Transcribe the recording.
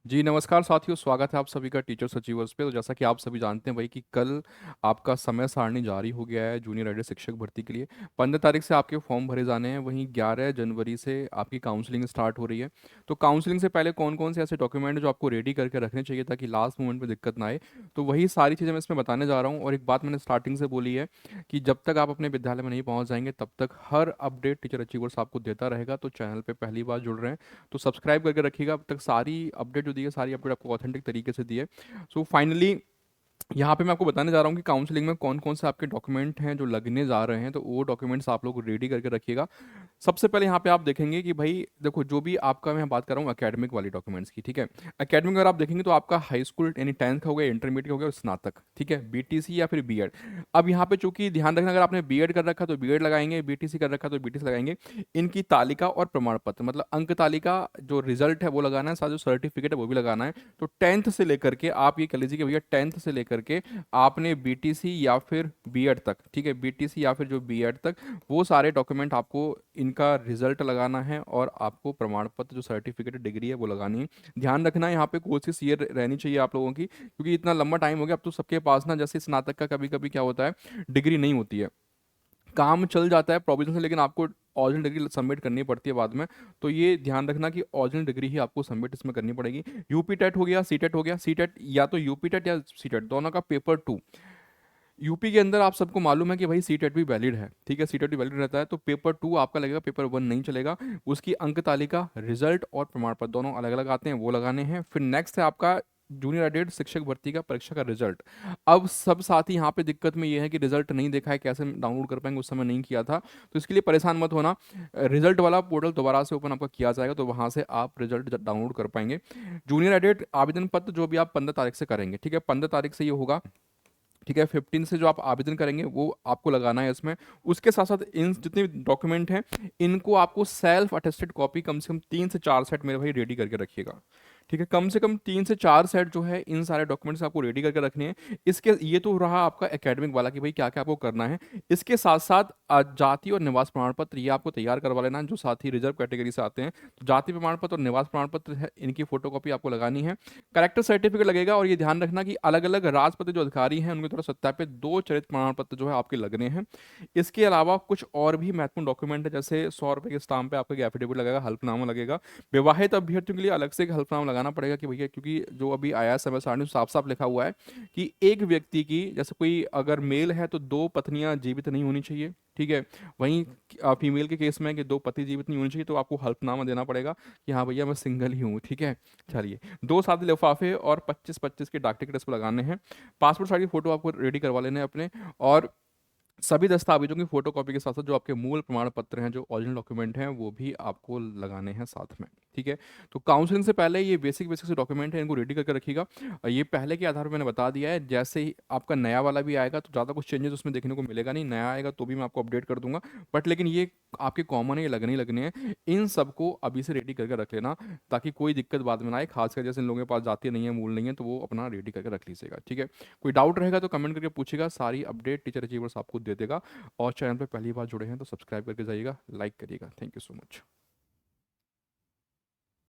जी नमस्कार साथियों, स्वागत है आप सभी का टीचर्स अचीवर्स पे। तो जैसा कि आप सभी जानते हैं भाई कि कल आपका समय सारणी जारी हो गया है जूनियर एडेड शिक्षक भर्ती के लिए। 15 तारीख से आपके फॉर्म भरे जाने हैं, वहीं 11 जनवरी से आपकी काउंसलिंग स्टार्ट हो रही है। तो काउंसलिंग से पहले कौन कौन से ऐसे डॉक्यूमेंट जो आपको रेडी करके रखने चाहिए ताकि लास्ट मोमेंट में दिक्कत ना आए, तो वही सारी चीज़ें मैं इसमें बताने जा रहा हूँ। और एक बात मैंने स्टार्टिंग से बोली है कि जब तक आप अपने विद्यालय में नहीं पहुँच जाएंगे तब तक हर अपडेट टीचर अचीवर्स आपको देता रहेगा। तो चैनल पर पहली बार जुड़ रहे हैं तो सब्सक्राइब करके रखिएगा। अब तक सारी अपडेट जो दी है, सारी अपडेट आपको ऑथेंटिक तरीके से दी है। सो फाइनली यहाँ पे मैं आपको बताने जा रहा हूँ कि काउंसलिंग में कौन कौन से आपके डॉक्यूमेंट हैं जो लगने जा रहे हैं, तो वो डॉक्यूमेंट्स आप लोग रेडी करके रखिएगा। सबसे पहले यहाँ पे आप देखेंगे कि भाई देखो, जो भी आपका मैं बात कर रहा हूँ एकेडमिक वाली डॉक्यूमेंट्स की, ठीक है। एकेडमिक अगर आप देखेंगे तो आपका हाई स्कूल यानी 10th का हो गया, इंटरमीडिएट हो गया और स्नातक, ठीक है, बीटीसी या फिर बीएड। अब यहाँ पे चूंकि ध्यान रखना, अगर आपने बीएड कर रखा तो बीएड लगाएंगे, बीटीसी कर रखा तो बीटीसी लगाएंगे। इनकी तालिका और प्रमाण पत्र मतलब अंक तालिका जो रिजल्ट है वो लगाना है, साथ जो सर्टिफिकेट है वो भी लगाना है। तो 10th से लेकर के आप ये कह लीजिए कि भैया 10th से लेकर के आपने बीटीसी या फिर बीएड तक, ठीक है, बीटीसी या फिर जो बीएड तक, वो सारे डॉक्यूमेंट आपको इनका रिजल्ट लगाना है और आपको प्रमाण पत्र जो सर्टिफिकेट डिग्री है वो लगानी है। ध्यान रखना है यहाँ पे कोशिश ये रहनी चाहिए आप लोगों की, क्योंकि इतना लंबा टाइम हो गया अब तो सबके पास ना, जैसे स्नातक का कभी कभी क्या होता है, डिग्री नहीं होती है, काम चल जाता है प्रोविजन से, लेकिन आपको ओरिजिनल डिग्री सबमिट करनी पड़ती है बाद में। तो ये ध्यान रखना कि ओरिजिनल डिग्री ही आपको सबमिट इसमें करनी पड़ेगी। यूपी टेट हो गया, सी टेट हो गया। सी टेट या तो यूपी टेट या सी टेट, दोनों का पेपर 2। यूपी के अंदर आप सबको मालूम है कि भाई सी टेट भी वैलिड है, ठीक है, सी टेट भी वैलिड रहता है। तो पेपर 2 आपका लगेगा, पेपर 1 नहीं चलेगा। उसकी अंक तालिका, रिजल्ट और प्रमाण पत्र दोनों अलग अलग आते हैं, वो लगाने हैं। फिर नेक्स्ट है आपका जूनियर एडेड शिक्षक भर्ती का परीक्षा का रिजल्ट। अब सब साथी यहाँ पे दिक्कत में ये है कि रिजल्ट नहीं देखा है, कैसे डाउनलोड कर पाएंगे, उस समय नहीं किया था। तो इसके लिए परेशान मत होना, रिजल्ट वाला पोर्टल दोबारा से ओपन आपका किया जाएगा, तो वहाँ से आप रिजल्ट डाउनलोड कर पाएंगे। जूनियर एडेड आवेदन पत्र जो भी आप 15 तारीख से करेंगे, ठीक है, 15 तारीख से ये होगा, ठीक है। 15 से जो आप आवेदन करेंगे वो आपको लगाना है इसमें। उसके साथ साथ इन जितने डॉक्यूमेंट हैं इनको आपको सेल्फ अटेस्टेड कॉपी कम से कम 3 से 4 सेट मेरे भाई रेडी करके रखिएगा, ठीक है। कम से कम 3 से 4 सेट जो है इन सारे डॉक्यूमेंट्स आपको रेडी करके रखने हैं। इसके ये तो रहा आपका एकेडमिक वाला कि भाई क्या क्या आपको करना है। इसके साथ साथ जाति और निवास प्रमाण पत्र ये आपको तैयार करवा लेना, जो साथी रिजर्व कैटेगरी से आते हैं। तो जाति प्रमाण पत्र और निवास प्रमाण पत्र है, इनकी फोटोकॉपी आपको लगानी है। करेक्टर सर्टिफिकेट लगेगा, और ये ध्यान रखना कि अलग अलग राजपत्र जो अधिकारी हैं उनके द्वारा सत्यापित 2 चरित्र प्रमाण पत्र जो है आपके लगने हैं। इसके अलावा कुछ और भी महत्वपूर्ण डॉक्यूमेंट है, जैसे 100 रुपए के स्टाम्प पे आपका एफिडेविट लगेगा, हल्फनामा लगेगा। विवाहित अभ्यर्थियों के लिए अलग से एक हल्फनामा लगाना पड़ेगा कि भैया, क्योंकि जो अभी आया समय सारणी साफ साफ लिखा हुआ है कि एक व्यक्ति की, जैसे कोई अगर मेल है तो 2 पत्नियां जीवित नहीं होनी चाहिए, ठीक है। वहीं फीमेल के केस में है कि 2 पति जीवित नहीं होनी चाहिए, तो आपको हल्फनामा देना पड़ेगा कि हाँ भैया मैं सिंगल ही हूँ, ठीक है। चलिए, 2 सादे लिफाफे और 25-25 के डाक टिकट इस पर लगाने हैं। पासपोर्ट साइज की फोटो आपको रेडी करवा लेने हैं अपने। और सभी दस्तावेजों की फोटोकॉपी के साथ साथ जो आपके मूल प्रमाण पत्र हैं, जो ओरिजिनल डॉक्यूमेंट हैं, वो भी आपको लगाने हैं साथ में, ठीक है। तो काउंसलिंग से पहले ये बेसिक बेसिक से डॉक्यूमेंट है, इनको रेडी करके रखिएगा। ये पहले के आधार पर मैंने बता दिया है, जैसे ही आपका नया वाला भी आएगा तो ज़्यादा कुछ चेंजेस उसमें देखने को मिलेगा नहीं, नया आएगा तो भी मैं आपको अपडेट कर दूंगा। बट लेकिन ये आपके कॉमन है, ये लगने ही लगने हैं। इन सबको अभी से रेडी करके रख लेना ताकि कोई दिक्कत बाद में ना आए, खासकर जैसे इन लोगों के पास जाती नहीं है, मूल नहीं है, तो वो अपना रेडी करके रख लीजिएगा, ठीक है। कोई डाउट रहेगा तो कमेंट करके पूछेगा, सारी अपडेट टीचर अचीवर्स आपको दे देगा। और चैनल पे पहली बार जुड़े हैं तो सब्सक्राइब करके जाइएगा, लाइक करिएगा। Thank you so much.